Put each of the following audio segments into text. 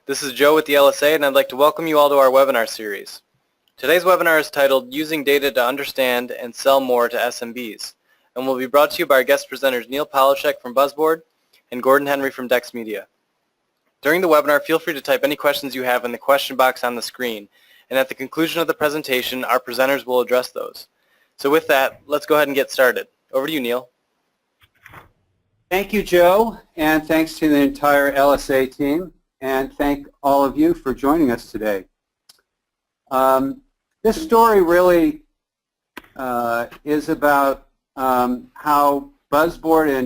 This is Joe with the LSA, and I'd like to welcome you all to our webinar series. Today's webinar is titled Using Data to Understand and Sell More to SMBs, and will be brought to you by our guest presenters Neil Palachek from BuzzBoard and Gordon Henry from Dex Media. During the webinar, feel free to type any questions you have in the question box on the screen, and at the conclusion of the presentation, our presenters will address those. So with that, let's go ahead and get started. Over to you, Neil. Thank you, Joe, and thanks to the entire LSA team, and thank all of you for joining us today. This story really is about how BuzzBoard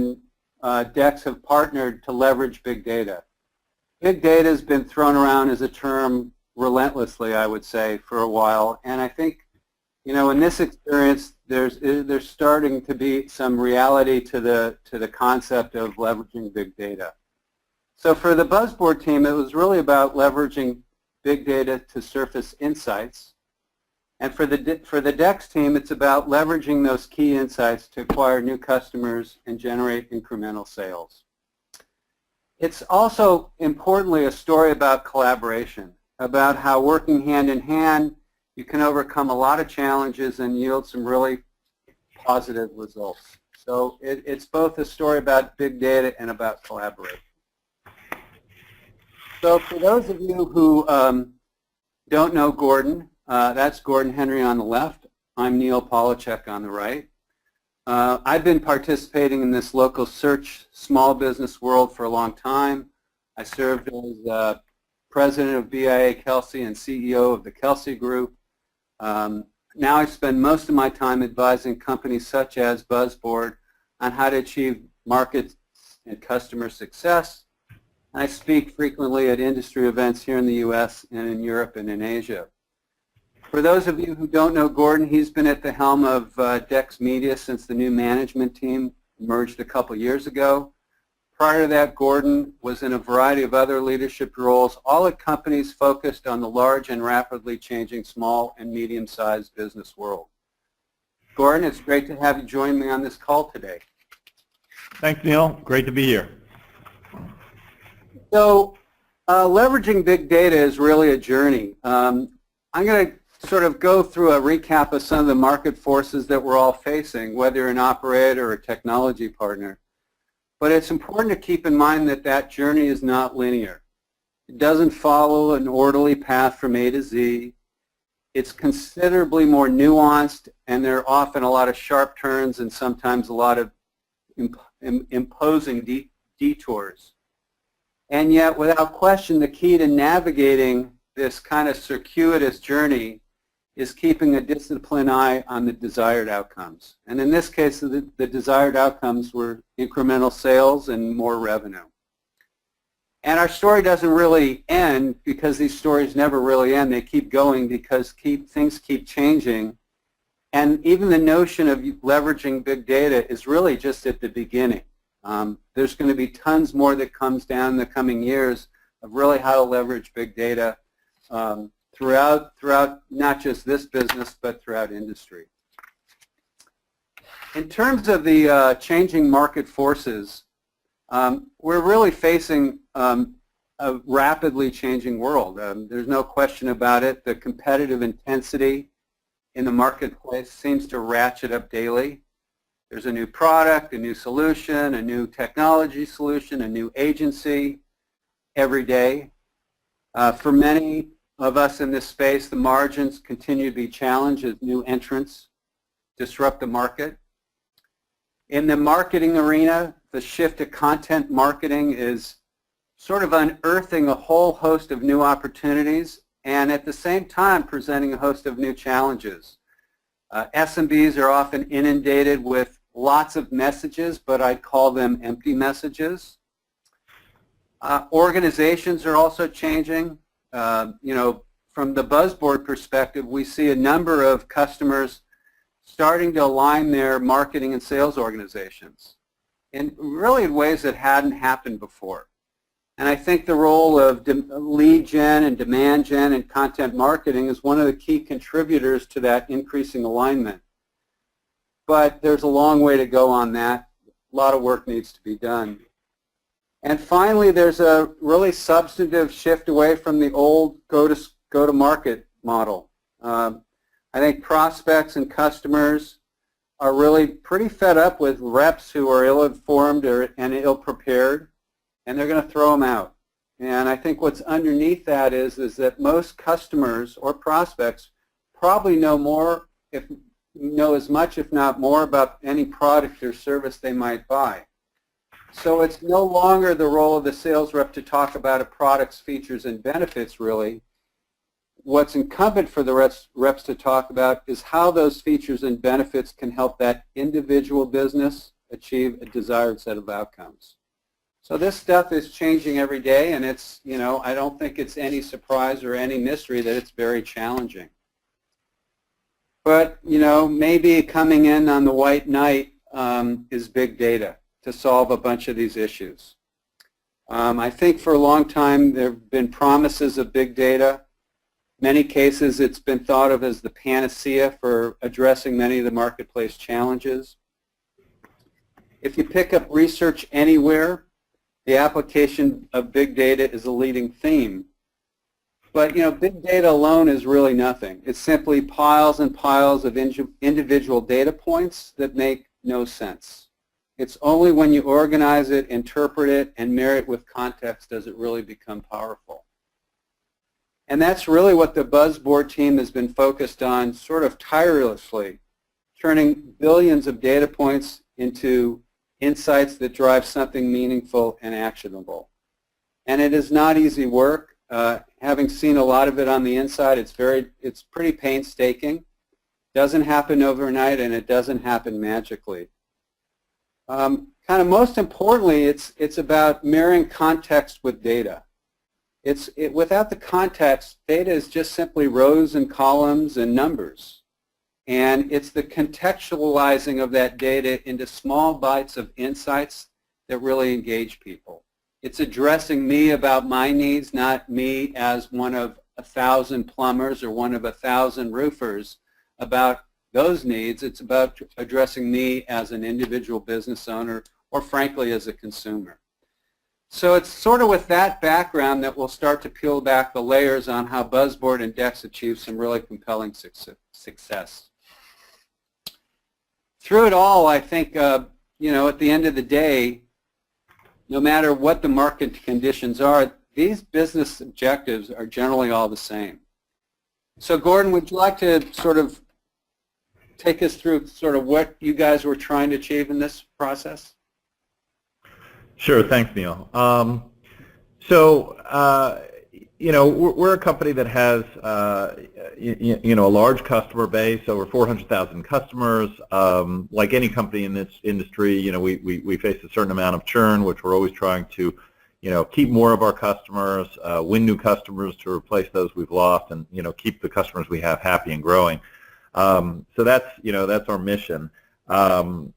and Dex have partnered to leverage big data. Big data has been thrown around as a term relentlessly, I would say, for a while, and I think, you know, in this experience, there's starting to be some reality to the concept of leveraging big data. So for the BuzzBoard team, it was really about leveraging big data to surface insights, and for the Dex team, it's about leveraging those key insights to acquire new customers and generate incremental sales. It's also importantly a story about collaboration, about how working hand in hand you can overcome a lot of challenges and yield some really positive results. So it's both a story about big data and about collaboration. So for those of you who don't know Gordon, that's Gordon Henry on the left. I'm Neil Palachek on the right. I've been participating in this local search small business world for a long time. I served as president of BIA Kelsey and CEO of the Kelsey Group. Now I spend most of my time advising companies such as BuzzBoard on how to achieve market and customer success. I speak frequently at industry events here in the U.S. and in Europe and in Asia. For those of you who don't know Gordon, he's been at the helm of Dex Media since the new management team emerged a couple years ago. Prior to that, Gordon was in a variety of other leadership roles, all at companies focused on the large and rapidly changing small and medium-sized business world. Gordon, it's great to have you join me on this call today. Thanks, Neil. Great to be here. So leveraging big data is really a journey. I'm going to sort of go through a recap of some of the market forces that we're all facing, whether you're an operator or a technology partner. But it's important to keep in mind that that journey is not linear. It doesn't follow an orderly path from A to Z. It's considerably more nuanced, and there are often a lot of sharp turns and sometimes a lot of imposing detours. And yet, without question, the key to navigating this kind of circuitous journey is keeping a disciplined eye on the desired outcomes. And in this case, the desired outcomes were incremental sales and more revenue. And our story doesn't really end because these stories never really end. They keep going because things keep changing. And even the notion of leveraging big data is really just at the beginning. There's going to be tons more that comes down in the coming years of really how to leverage big data throughout not just this business, but throughout industry. In terms of the changing market forces, we're really facing a rapidly changing world. There's no question about it. The competitive intensity in the marketplace seems to ratchet up daily. There's a new product, a new solution, a new technology solution, a new agency every day. For many of us in this space, the margins continue to be challenged as new entrants disrupt the market. In the marketing arena, the shift to content marketing is sort of unearthing a whole host of new opportunities and at the same time presenting a host of new challenges. SMBs are often inundated with lots of messages, but I'd call them empty messages. Organizations are also changing. You know, from the BuzzBoard perspective, we see a number of customers starting to align their marketing and sales organizations in really in ways that hadn't happened before. And I think the role of lead gen and demand gen and content marketing is one of the key contributors to that increasing alignment. But there's a long way to go on that. A lot of work needs to be done. And finally, there's a really substantive shift away from the old go-to-market model. I think prospects and customers are really pretty fed up with reps who are ill-informed and ill-prepared, and they're going to throw them out. And I think what's underneath that is that most customers or prospects probably know as much, if not more, about any product or service they might buy. So it's no longer the role of the sales rep to talk about a product's features and benefits, really. What's incumbent for the reps to talk about is how those features and benefits can help that individual business achieve a desired set of outcomes. So this stuff is changing every day, and it's, I don't think it's any surprise or any mystery that it's very challenging. But, maybe coming in on the white knight is big data to solve a bunch of these issues. I think for a long time there have been promises of big data. Many cases it's been thought of as the panacea for addressing many of the marketplace challenges. If you pick up research anywhere, the application of big data is a leading theme. But big data alone is really nothing. It's simply piles and piles of individual data points that make no sense. It's only when you organize it, interpret it, and marry it with context does it really become powerful. And that's really what the BuzzBoard team has been focused on sort of tirelessly, turning billions of data points into insights that drive something meaningful and actionable. And it is not easy work. Having seen a lot of it on the inside, it's pretty painstaking. Doesn't happen overnight, and it doesn't happen magically. Kind of most importantly, it's about marrying context with data. Without the context, data is just simply rows and columns and numbers. And it's the contextualizing of that data into small bites of insights that really engage people. It's addressing me about my needs, not me as one of 1,000 plumbers or one of 1,000 roofers about those needs. It's about addressing me as an individual business owner or frankly as a consumer. So it's sort of with that background that we'll start to peel back the layers on how BuzzBoard and Dex achieve some really compelling success. Through it all, I think, at the end of the day, no matter what the market conditions are, these business objectives are generally all the same. So Gordon, would you like to sort of take us through sort of what you guys were trying to achieve in this process? Sure. Thanks, Neil. We're a company that has, a large customer base, over 400,000 customers. Like any company in this industry, we face a certain amount of churn, which we're always trying to, keep more of our customers, win new customers to replace those we've lost, and, keep the customers we have happy and growing. So that's our mission. The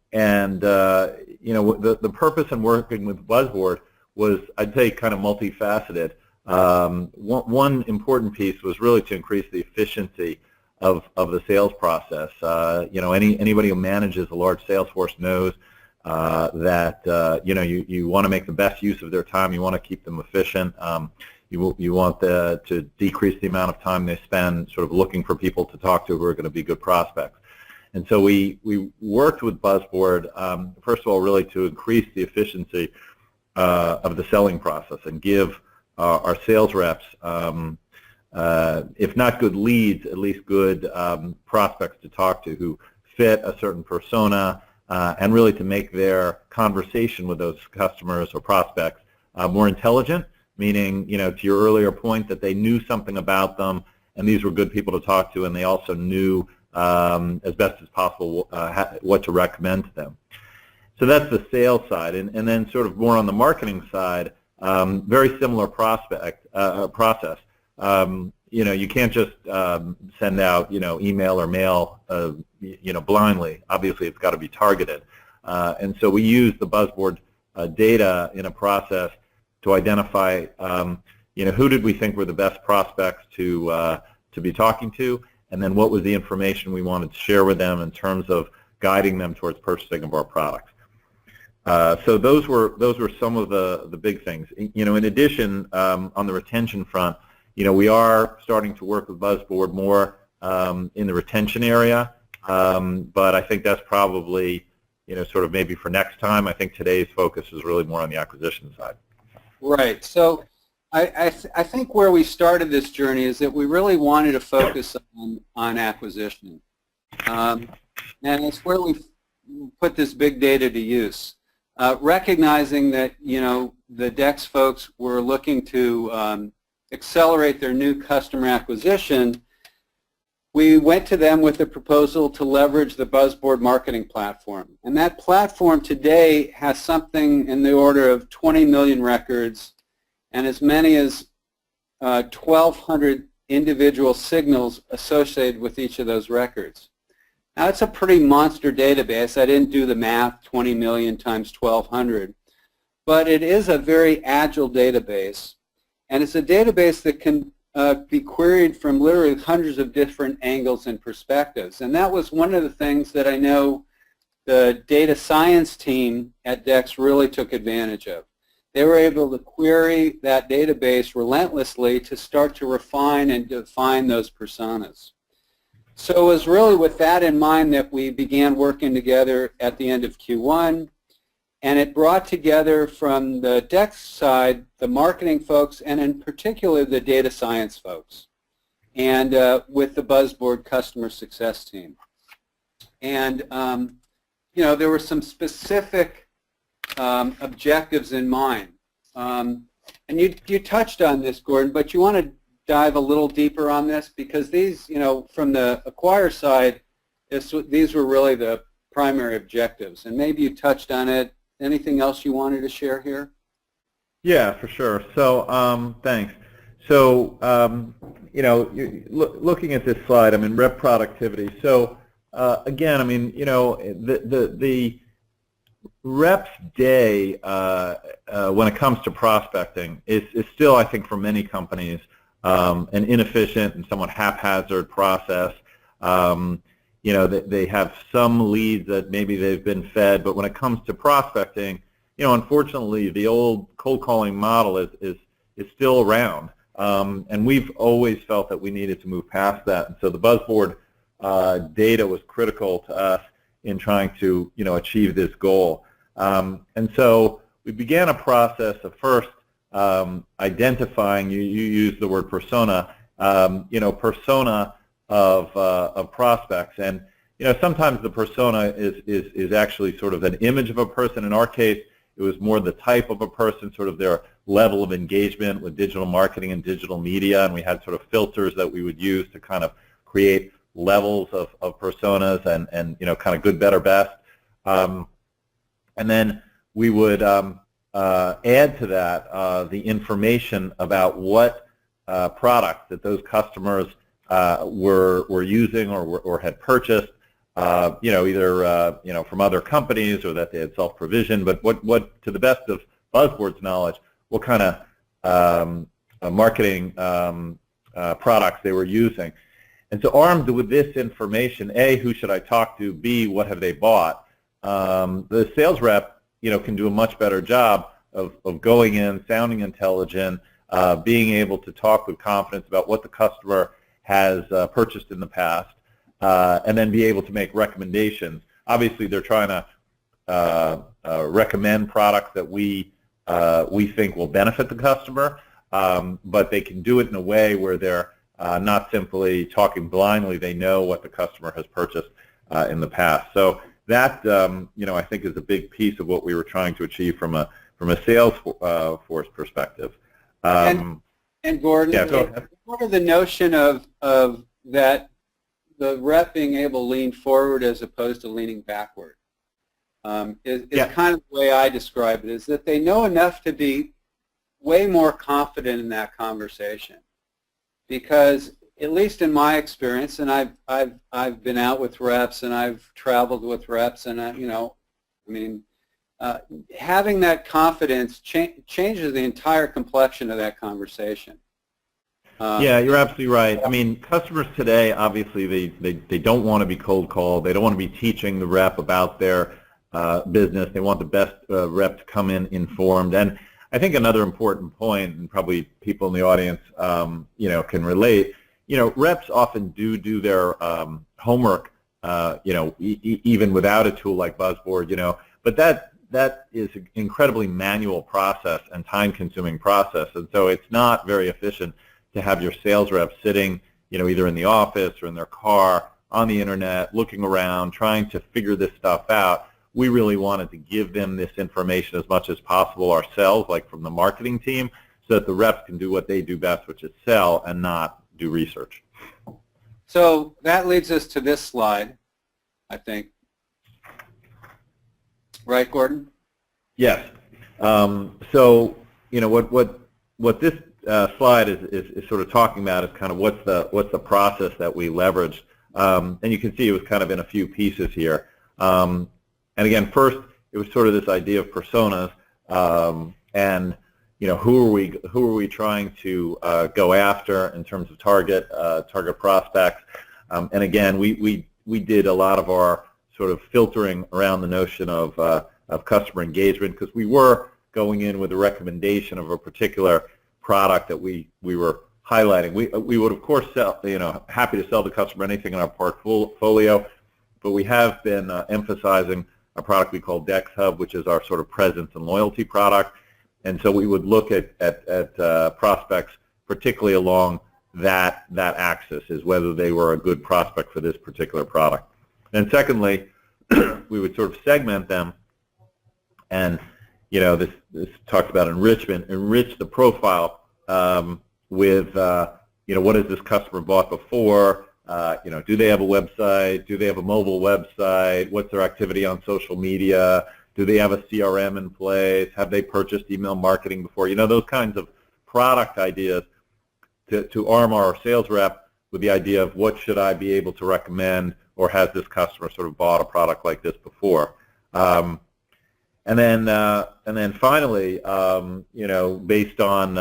purpose in working with BuzzBoard was, I'd say, kind of multifaceted. One important piece was really to increase the efficiency of the sales process. Anybody who manages a large sales force knows that you want to make the best use of their time. You want to keep them efficient. You want to decrease the amount of time they spend sort of looking for people to talk to who are going to be good prospects. And so we worked with BuzzBoard, first of all, really to increase the efficiency of the selling process and give our sales reps, if not good leads, at least good prospects to talk to who fit a certain persona, and really to make their conversation with those customers or prospects more intelligent, meaning, to your earlier point, that they knew something about them, and these were good people to talk to, and they also knew as best as possible what to recommend to them. So that's the sales side, and then sort of more on the marketing side, very similar process. You can't just send out, email or mail, blindly. Obviously, it's got to be targeted. And so we use the BuzzBoard data in a process to identify, who did we think were the best prospects to be talking to, and then what was the information we wanted to share with them in terms of guiding them towards purchasing of our products. So those were some of the big things. In addition, on the retention front, we are starting to work with BuzzBoard more in the retention area, but I think that's probably sort of maybe for next time. I think today's focus is really more on the acquisition side. Right. So I think where we started this journey is that we really wanted to focus on acquisition, and it's where we put this big data to use. Recognizing that the Dex folks were looking to accelerate their new customer acquisition, we went to them with a proposal to leverage the BuzzBoard marketing platform. And that platform today has something in the order of 20 million records and as many as 1,200 individual signals associated with each of those records. Now, it's a pretty monster database. I didn't do the math, 20 million times 1,200. But it is a very agile database. And it's a database that can be queried from literally hundreds of different angles and perspectives. And that was one of the things that I know the data science team at Dex really took advantage of. They were able to query that database relentlessly to start to refine and define those personas. So it was really with that in mind that we began working together at the end of Q1, and it brought together from the Dex side the marketing folks and in particular the data science folks, and with the BuzzBoard customer success team. And there were some specific objectives in mind. And you touched on this, Gordon, but you want to dive a little deeper on this because these, from the acquire side, these were really the primary objectives. And maybe you touched on it. Anything else you wanted to share here? Yeah, for sure. So thanks. So, looking at this slide, rep productivity. So, again, the rep's day when it comes to prospecting is still, I think, for many companies, an inefficient and somewhat haphazard process. They have some leads that maybe they've been fed, but when it comes to prospecting, unfortunately, the old cold calling model is still around, and we've always felt that we needed to move past that. And so the BuzzBoard data was critical to us in trying to achieve this goal. And so we began a process of first identifying, you used the word persona, persona of prospects. And sometimes the persona is actually sort of an image of a person. In our case, it was more the type of a person, sort of their level of engagement with digital marketing and digital media, and we had sort of filters that we would use to kind of create levels of personas and kind of good, better, best. And then we would add to that the information about what products that those customers were using or had purchased, either from other companies or that they had self-provisioned. But what to the best of BuzzBoard's knowledge, what kind of marketing products they were using. And so armed with this information, A, who should I talk to? B, what have they bought? The sales rep, can do a much better job of going in, sounding intelligent, being able to talk with confidence about what the customer has purchased in the past, and then be able to make recommendations. Obviously, they're trying to recommend products that we think will benefit the customer, but they can do it in a way where they're not simply talking blindly. They know what the customer has purchased in the past. So that, I think is a big piece of what we were trying to achieve from a sales force perspective. And Gordon, yeah, what are the notion of that the rep being able to lean forward as opposed to leaning backward? Is kind of the way I describe it, is that they know enough to be way more confident in that conversation. Because at least in my experience, and I've been out with reps and I've traveled with reps, and having that confidence changes the entire complexion of that conversation. Yeah, you're absolutely right. Customers today, obviously, they don't want to be cold called. They don't want to be teaching the rep about their business. They want the best rep to come in informed. And I think another important point, and probably people in the audience, can relate. Reps often do their homework, even without a tool like BuzzBoard. But that is an incredibly manual process and time-consuming process, and so it's not very efficient to have your sales reps sitting, either in the office or in their car, on the internet, looking around, trying to figure this stuff out. We really wanted to give them this information as much as possible ourselves, like from the marketing team, so that the reps can do what they do best, which is sell and not do research. So that leads us to this slide, I think. Right, Gordon? Yes. So what this slide is sort of talking about is kind of what's the process that we leveraged, and you can see it was kind of in a few pieces here. And again, first it was sort of this idea of personas, and who are we trying to go after in terms of target prospects, and again we did a lot of our sort of filtering around the notion of customer engagement, because we were going in with a recommendation of a particular product that we were highlighting. We would of course sell, happy to sell the customer anything in our portfolio, but we have been emphasizing a product we call Dex Hub, which is our sort of presence and loyalty product, and so we would look at prospects particularly along that axis, is whether they were a good prospect for this particular product. And secondly, we would sort of segment them, and this talks about enrichment, enrich the profile with what has this customer bought before, do they have a website, do they have a mobile website, what's their activity on social media, do they have a CRM in place, have they purchased email marketing before, those kinds of product ideas to arm our sales rep with the idea of what should I be able to recommend, or has this customer sort of bought a product like this before? And then finally, based on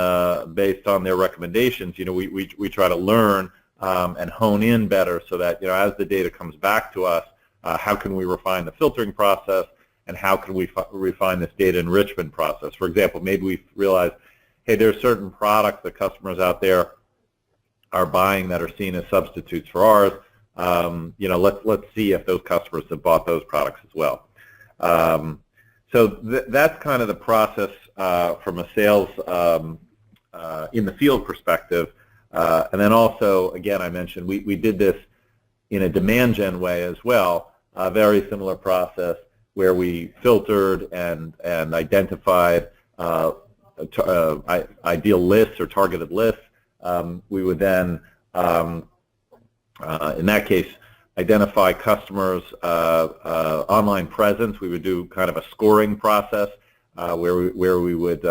their recommendations, we try to learn and hone in better, so that as the data comes back to us, how can we refine the filtering process, and how can we refine this data enrichment process? For example, maybe we realize, hey, there are certain products that customers out there are buying that are seen as substitutes for ours. Let's see if those customers have bought those products as well. So that's kind of the process from a sales in the field perspective. And then also, again, I mentioned we did this in a demand gen way as well, a very similar process where we filtered and identified ideal lists or targeted lists. We would then, in that case, identify customers' online presence. We would do kind of a scoring process where we would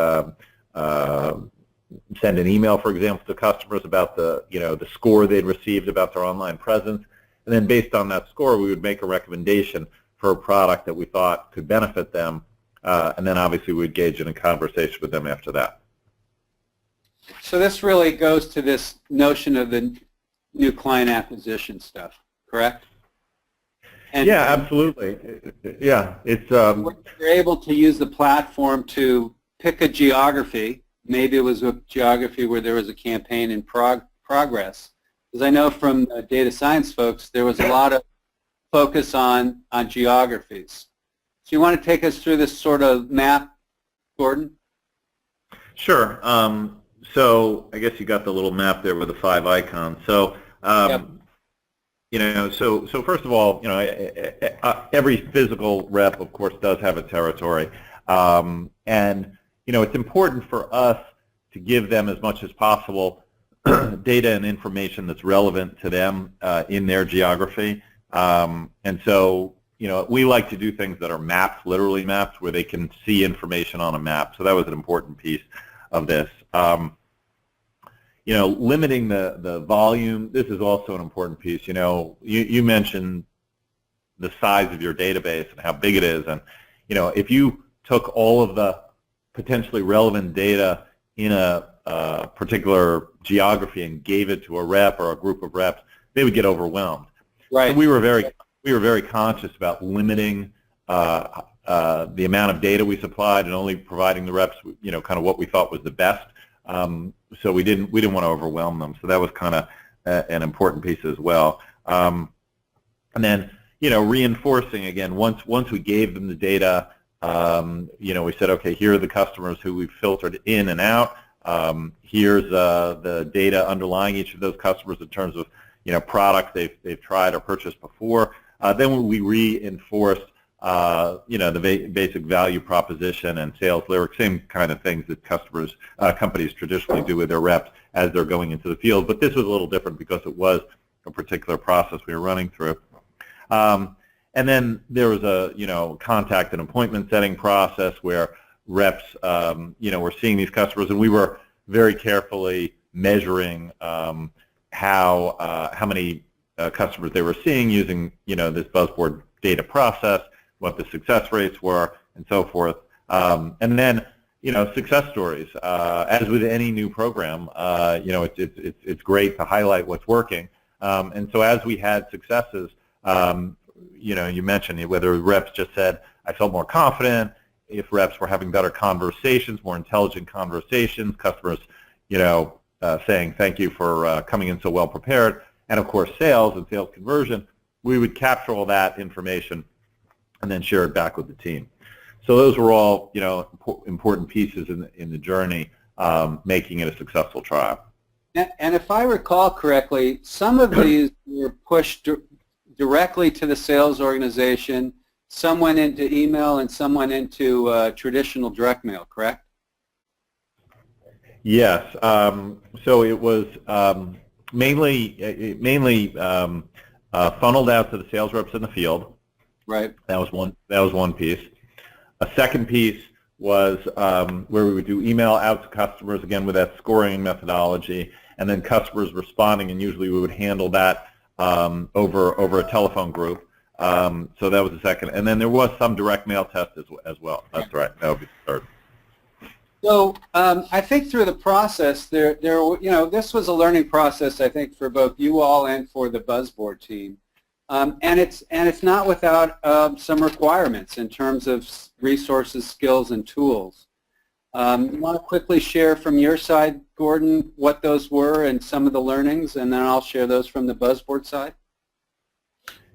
send an email, for example, to customers about the score they'd received about their online presence, and then based on that score, we would make a recommendation for a product that we thought could benefit them, and then obviously we'd engage in a conversation with them after that. So this really goes to this notion of the new client acquisition stuff, correct? And yeah, absolutely. Yeah, it's you're able to use the platform to pick a geography. Maybe it was a geography where there was a campaign in progress. Because I know from data science folks, there was a lot of focus on geographies. So you want to take us through this sort of map, Gordon? Sure. So I guess you got the little map there with the 5 icons. So Yep. So first of all, every physical rep, of course, does have a territory, and it's important for us to give them as much as possible data and information that's relevant to them in their geography, and so we like to do things that are mapped, literally mapped, where they can see information on a map. So that was an important piece of this. Limiting the volume, this is also an important piece. You mentioned the size of your database and how big it is, and if you took all of the potentially relevant data in a particular geography and gave it to a rep or a group of reps, they would get overwhelmed. Right. So we were very conscious about limiting the amount of data we supplied and only providing the reps, kind of what we thought was the best. So we didn't want to overwhelm them. So that was kind of an important piece as well. And then, reinforcing again, once we gave them the data, we said, okay, here are the customers who we've filtered in and out. Here's the data underlying each of those customers in terms of, products they've tried or purchased before. Then we reinforced, the basic value proposition and sales lyrics, same kind of things that companies traditionally do with their reps as they're going into the field. But this was a little different because it was a particular process we were running through. And then there was a, contact and appointment setting process where reps, were seeing these customers, and we were very carefully measuring how many customers they were seeing using, this BuzzBoard data process, what the success rates were, and so forth. And then, success stories. As with any new program, it's great to highlight what's working. And so as we had successes, you mentioned whether reps just said, I felt more confident, if reps were having better conversations, more intelligent conversations, customers, saying thank you for coming in so well prepared, and of course sales and sales conversion, we would capture all that information and then share it back with the team. So those were all, important pieces in the journey, making it a successful trial. And if I recall correctly, some of these were pushed directly to the sales organization. Some went into email and some went into traditional direct mail, correct? Yes. So it was mainly funneled out to the sales reps in the field. Right. That was one piece. A second piece was where we would do email out to customers, again with that scoring methodology, and then customers responding, and usually we would handle that over a telephone group. So that was the second. And then there was some direct mail test as well. That's right. That would be the third. So I think through the process, this was a learning process, I think, for both you all and for the BuzzBoard team. And it's not without some requirements in terms of resources, skills, and tools. You want to quickly share from your side, Gordon, what those were and some of the learnings, and then I'll share those from the BuzzBoard side?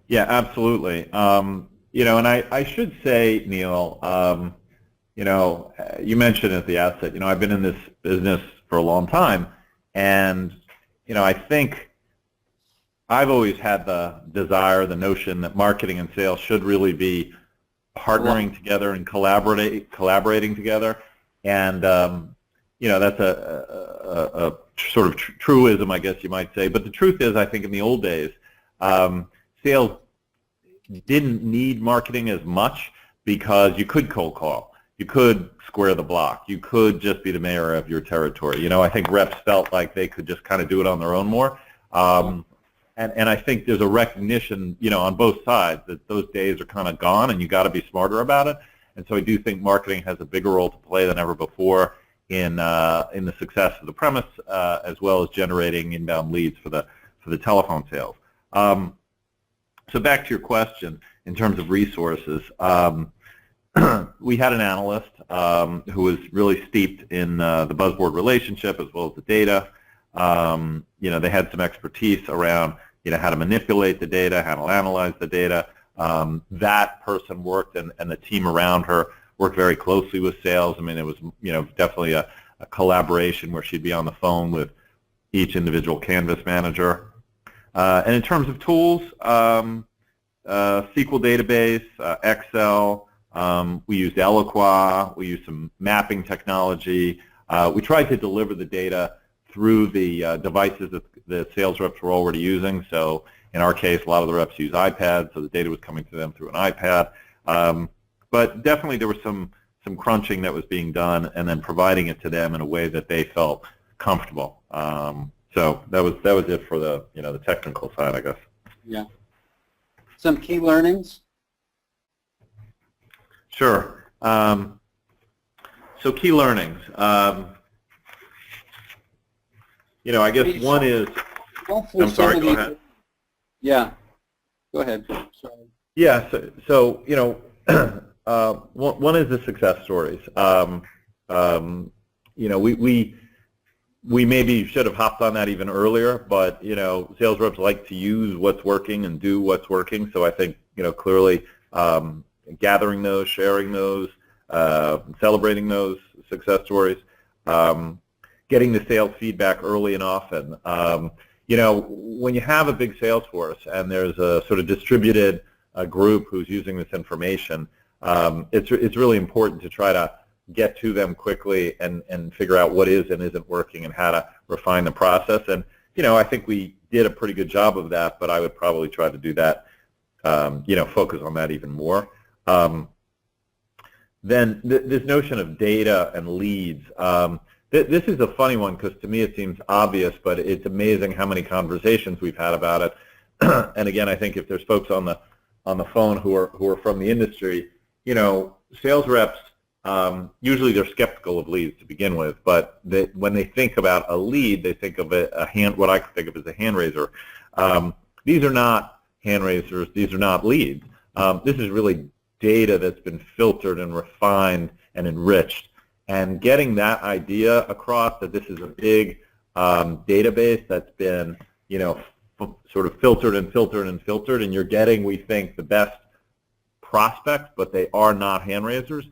Yeah, absolutely. And I should say, Neil, you mentioned at the outset, I've been in this business for a long time, and, I think I've always had the desire, the notion that marketing and sales should really be partnering together and collaborating together. And, that's a sort of truism, I guess you might say. But the truth is, I think in the old days, sales didn't need marketing as much because you could cold call. You could square the block. You could just be the mayor of your territory. I think reps felt like they could just kind of do it on their own more. And I think there's a recognition, on both sides that those days are kind of gone, and you got to be smarter about it. And so I do think marketing has a bigger role to play than ever before in the success of the premise, as well as generating inbound leads for the telephone sales. So back to your question in terms of resources, we had an analyst who was really steeped in the BuzzBoard relationship as well as the data. They had some expertise around how to manipulate the data, how to analyze the data. That person worked, and the team around her worked very closely with sales. I mean, it was definitely a collaboration where she'd be on the phone with each individual Canvas manager. And in terms of tools, SQL database, Excel. We used Eloqua. We used some mapping technology. We tried to deliver the data through the devices that the sales reps were already using. So in our case, a lot of the reps use iPads, so the data was coming to them through an iPad. But definitely there was some crunching that was being done, and then providing it to them in a way that they felt comfortable. So that was it for the the technical side, I guess. Yeah. Some key learnings. Sure. So key learnings. I guess one is. I'm sorry. Go ahead. Yeah. Go ahead. Sorry. Yeah. So One is the success stories. We maybe should have hopped on that even earlier, but sales reps like to use what's working and do what's working. So I think clearly gathering those, sharing those, celebrating those success stories, getting the sales feedback early and often. When you have a big sales force and there's a sort of distributed group who's using this information, it's really important to try to get to them quickly and figure out what is and isn't working and how to refine the process. And I think we did a pretty good job of that, but I would probably try to do that, focus on that even more. Then this notion of data and leads. This is a funny one because to me it seems obvious, but it's amazing how many conversations we've had about it. And again, I think if there's folks on the phone who are from the industry, sales reps, usually they're skeptical of leads to begin with, but when they think about a lead, they think of what I think of as a hand raiser. These are not hand raisers. These are not leads. This is really data that's been filtered and refined and enriched. And getting that idea across that this is a big database that's been, sort of filtered and filtered and filtered, and you're getting, we think, the best prospects, but they are not hand raisers.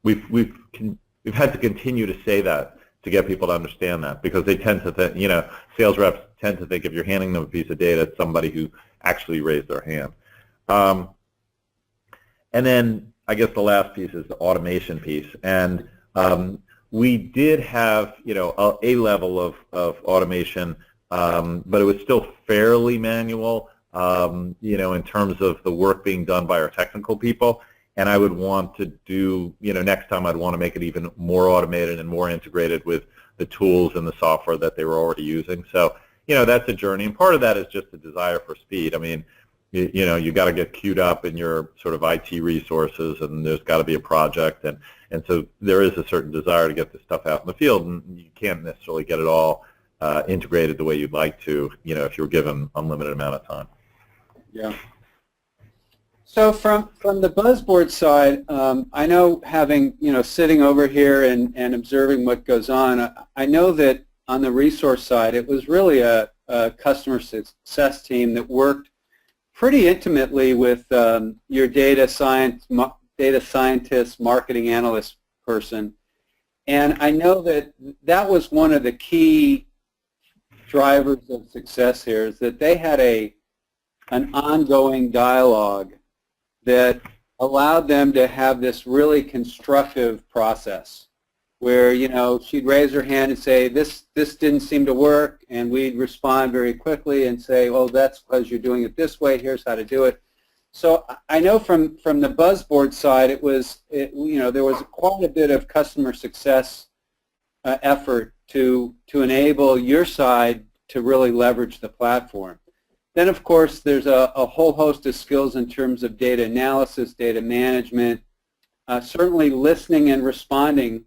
We've had to continue to say that to get people to understand that, because they tend to think, sales reps tend to think if you're handing them a piece of data, it's somebody who actually raised their hand. And then I guess the last piece is the automation piece. And we did have, a level of automation, but it was still fairly manual, in terms of the work being done by our technical people. And I would want to do, next time I'd want to make it even more automated and more integrated with the tools and the software that they were already using. So, that's a journey. And part of that is just the desire for speed. I mean, you got to get queued up in your sort of IT resources, and there's got to be a project. And so there is a certain desire to get this stuff out in the field, and you can't necessarily get it all integrated the way you'd like to, if you were given unlimited amount of time. Yeah. So from the BuzzBoard side, I know having, sitting over here and observing what goes on, I know that on the resource side, it was really a customer success team that worked pretty intimately with your data scientist, marketing analyst person. And I know that was one of the key drivers of success here, is that they had an ongoing dialogue that allowed them to have this really constructive process where, she'd raise her hand and say, this didn't seem to work, and we'd respond very quickly and say, oh, that's because you're doing it this way, here's how to do it. So I know from the BuzzBoard side, there was quite a bit of customer success effort to enable your side to really leverage the platform. Then, of course, there's a whole host of skills in terms of data analysis, data management, certainly listening and responding.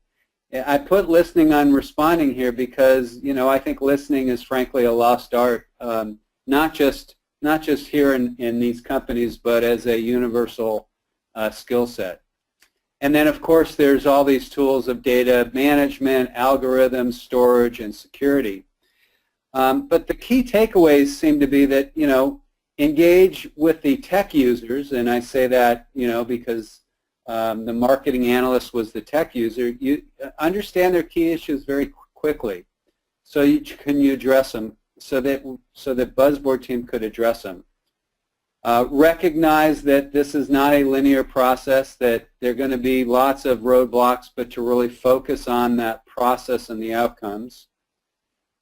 I put listening and responding here because, I think listening is frankly a lost art, not just here in these companies, but as a universal skill set. And then, of course, there's all these tools of data management, algorithms, storage, and security. But the key takeaways seem to be that, engage with the tech users, and I say that, because the marketing analyst was the tech user. You understand their key issues very quickly, so can you address them so that BuzzBoard team could address them. Recognize that this is not a linear process, that there are going to be lots of roadblocks, but to really focus on that process and the outcomes.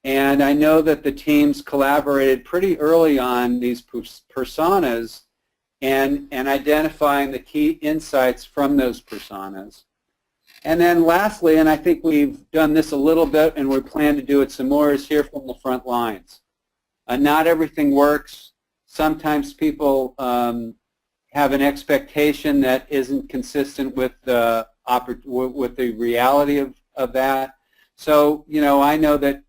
And I know that the teams collaborated pretty early on these personas and identifying the key insights from those personas. And then lastly, and I think we've done this a little bit and we plan to do it some more, is hear from the front lines. Not everything works. Sometimes people have an expectation that isn't consistent with the reality of that. So, I know that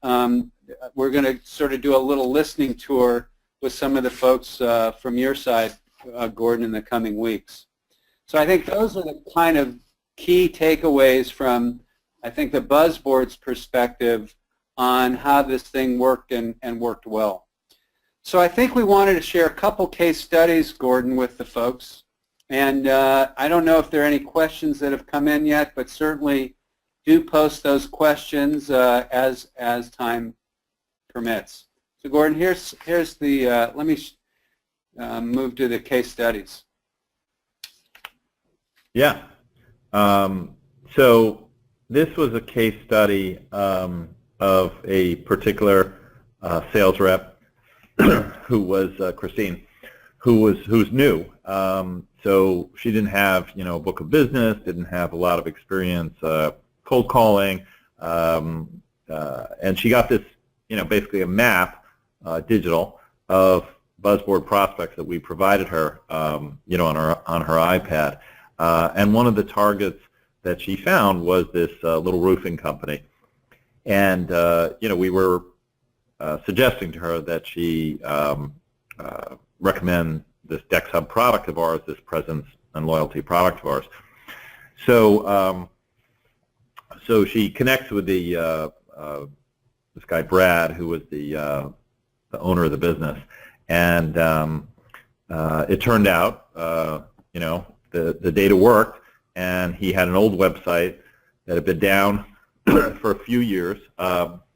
we're going to sort of do a little listening tour with some of the folks from your side, Gordon, in the coming weeks. So I think those are the kind of key takeaways from, I think, the BuzzBoard's perspective on how this thing worked and worked well. So I think we wanted to share a couple case studies, Gordon, with the folks. And I don't know if there are any questions that have come in yet, but certainly do post those questions as time permits. So Gordon, here's the, let me move to the case studies. Yeah. So this was a case study of a particular sales rep who was Christine, who's new. So she didn't have, a book of business, didn't have a lot of experience cold calling, and she got this, basically a map, digital, of BuzzBoard prospects that we provided her, on her iPad. And one of the targets that she found was this little roofing company. And, we were suggesting to her that she recommend this Dex Hub product of ours, this presence and loyalty product of ours. So, so she connects with the this guy Brad, who was the owner of the business, and it turned out, the data worked, and he had an old website that had been down for a few years,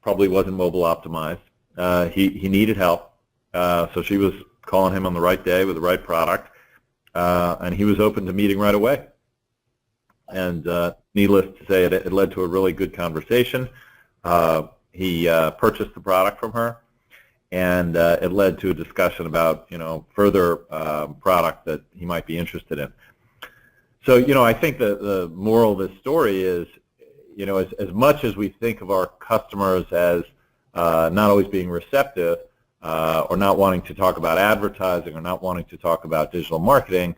probably wasn't mobile optimized. He needed help, so she was calling him on the right day with the right product, and he was open to meeting right away. And needless to say, it led to a really good conversation. He purchased the product from her, and it led to a discussion about, further product that he might be interested in. So, I think the moral of this story is, as much as we think of our customers as not always being receptive or not wanting to talk about advertising or not wanting to talk about digital marketing,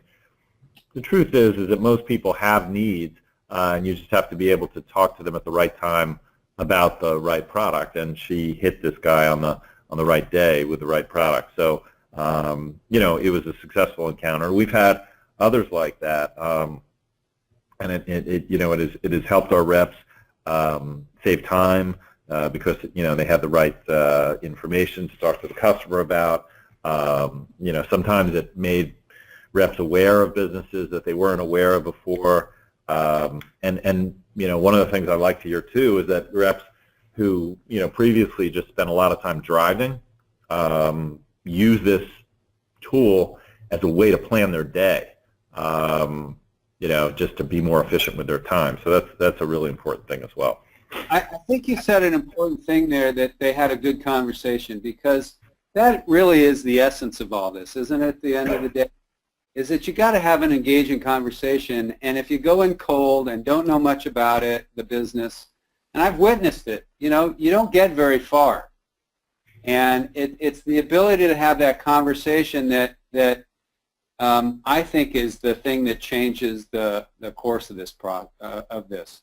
the truth is that most people have needs, and you just have to be able to talk to them at the right time about the right product. And she hit this guy on the right day with the right product. So, it was a successful encounter. We've had others like that, and it has helped our reps save time because they had the right information to talk to the customer about. Sometimes it made reps aware of businesses that they weren't aware of before. And one of the things I like to hear too is that reps who previously just spent a lot of time driving use this tool as a way to plan their day. Just to be more efficient with their time. So that's a really important thing as well. I think you said an important thing there, that they had a good conversation, because that really is the essence of all this, isn't it, at the end of the day? Is that you got to have an engaging conversation, and if you go in cold and don't know much about it, the business, and I've witnessed it, you don't get very far. And it's the ability to have that conversation that I think is the thing that changes the course of this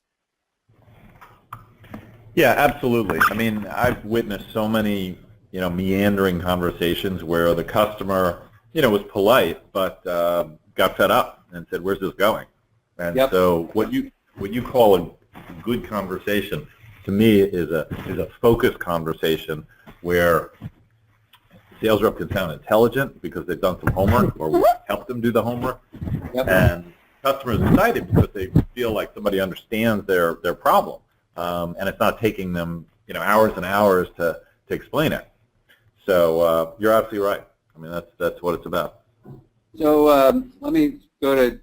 Yeah, absolutely. I mean, I've witnessed so many, meandering conversations where the customer, was polite but got fed up and said, "Where's this going?" And Yep. So what you call a good conversation to me is a focused conversation where sales rep can sound intelligent because they've done some homework or we help them do the homework. Yep. And customers are excited because they feel like somebody understands their problem, and it's not taking them hours and hours to explain it. So you're absolutely right. I mean, that's what it's about. So let me go to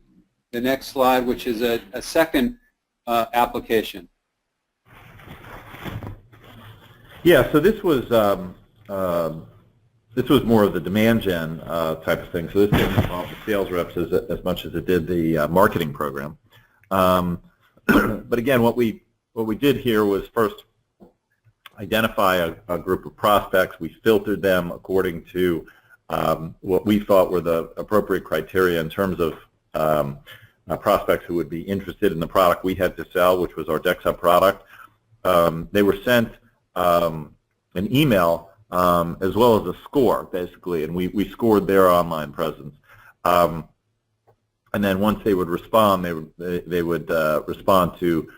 the next slide, which is a second application. Yeah. So this was more of the demand gen type of thing. So this didn't involve the sales reps as much as it did the marketing program. But again, what we did here was first identify a group of prospects. We filtered them according to what we thought were the appropriate criteria in terms of prospects who would be interested in the product we had to sell, which was our Dex Hub product. They were sent an email as well as a score, basically, and we scored their online presence. and then once they would respond, they would respond to,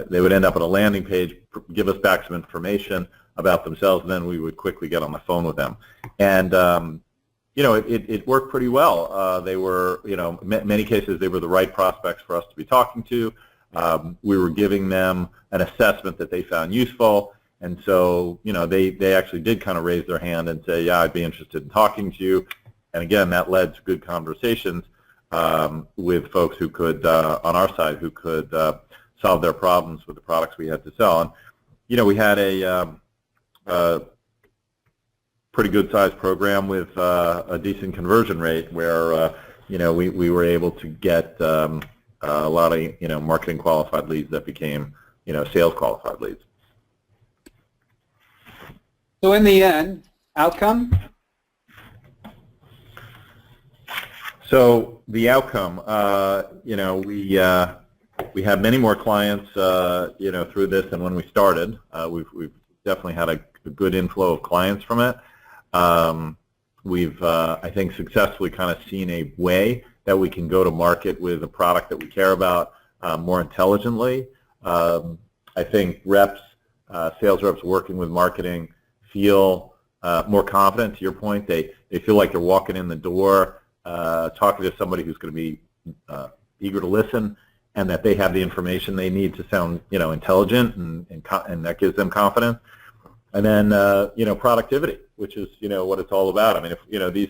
they would end up on a landing page, give us back some information about themselves, and then we would quickly get on the phone with them. And it worked pretty well. They were, many cases they were the right prospects for us to be talking to. We were giving them an assessment that they found useful, and so they actually did kind of raise their hand and say, yeah, I'd be interested in talking to you. And again, that led to good conversations with folks who could, on our side, who could solve their problems with the products we had to sell. And we had a pretty good sized program with a decent conversion rate where we were able to get a lot of marketing qualified leads that became sales qualified leads. So in the end, outcome? So the outcome, we have many more clients through this than when we started. We've definitely had a good inflow of clients from it. We've, I think, successfully kind of seen a way that we can go to market with a product that we care about more intelligently. I think sales reps working with marketing feel more confident. To your point, they feel like they're walking in the door, talking to somebody who's going to be eager to listen, and that they have the information they need to sound intelligent, and that gives them confidence. And then productivity, which is what it's all about. I mean, if these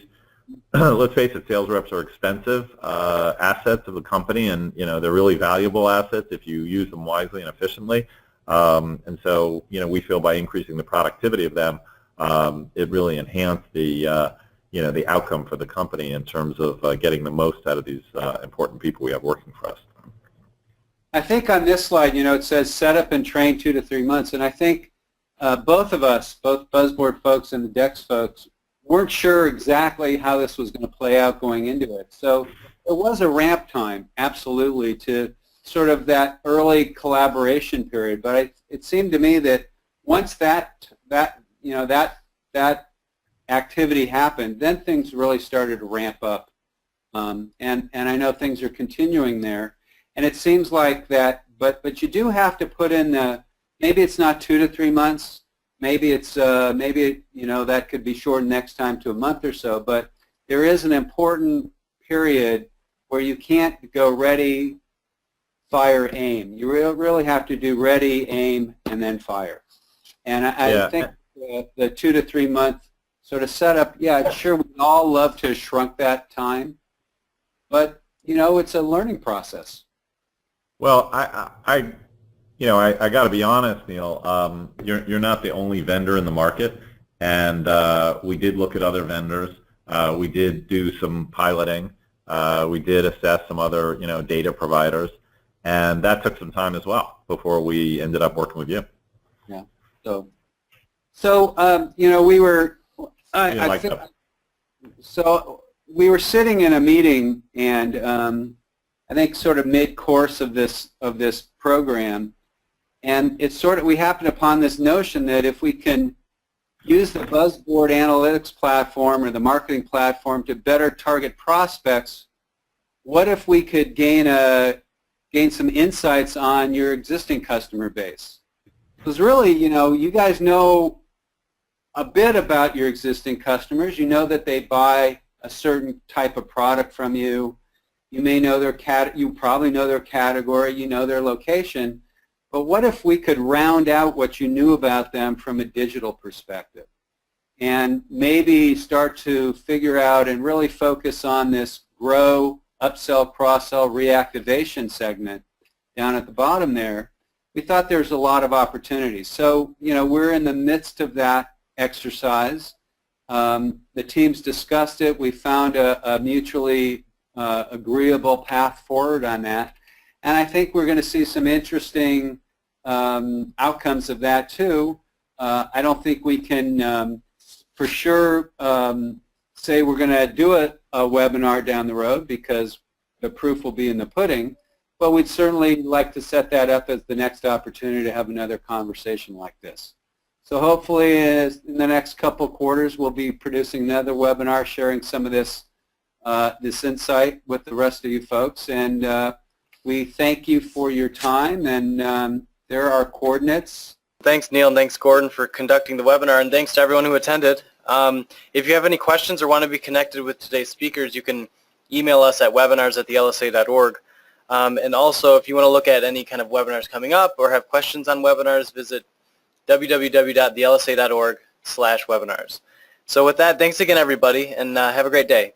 let's face it, sales reps are expensive assets of the company, and they're really valuable assets if you use them wisely and efficiently. And so we feel by increasing the productivity of them, it really enhanced the the outcome for the company in terms of getting the most out of these important people we have working for us. I think on this slide, it says set up and train 2 to 3 months, and I think both of us, both BuzzBoard folks and the Dex folks, weren't sure exactly how this was going to play out going into it. So it was a ramp time, absolutely, to sort of that early collaboration period. But it seemed to me that once that activity happened, then things really started to ramp up, and I know things are continuing there. And it seems like that, but you do have to put in maybe it's not 2 to 3 months. Maybe it's that could be shortened next time to a month or so. But there is an important period where you can't go ready, fire, aim. You really have to do ready, aim, and then fire. And I think the 2 to 3 month sort of setup. Yeah, sure, we'd all love to have shrunk that time, but it's a learning process. Well, I got to be honest, Neil. You're not the only vendor in the market, and we did look at other vendors. We did do some piloting. We did assess some other data providers, and that took some time as well before we ended up working with you. Yeah. So we were. So we were sitting in a meeting, and I think sort of mid-course of this program. And it's we happened upon this notion that if we can use the BuzzBoard analytics platform or the marketing platform to better target prospects, what if we could gain some insights on your existing customer base? Because really, you guys know a bit about your existing customers. You know that they buy a certain type of product from you. You may know you probably know their category. You know their location. But what if we could round out what you knew about them from a digital perspective and maybe start to figure out and really focus on this grow, upsell, cross-sell, reactivation segment down at the bottom there? We thought there's a lot of opportunities. So, we're in the midst of that exercise. The teams discussed it. We found a mutually agreeable path forward on that. And I think we're going to see some interesting outcomes of that too. I don't think we can for sure say we're going to do a webinar down the road because the proof will be in the pudding, but we'd certainly like to set that up as the next opportunity to have another conversation like this. So hopefully in the next couple quarters we'll be producing another webinar sharing some of this this insight with the rest of you folks. And we thank you for your time, and there are coordinates. Thanks, Neil, and thanks, Gordon, for conducting the webinar, and thanks to everyone who attended. If you have any questions or want to be connected with today's speakers, you can email us at webinars@thelsa.org. And also, if you want to look at any kind of webinars coming up or have questions on webinars, visit www.thelsa.org/webinars. So with that, thanks again, everybody, and have a great day.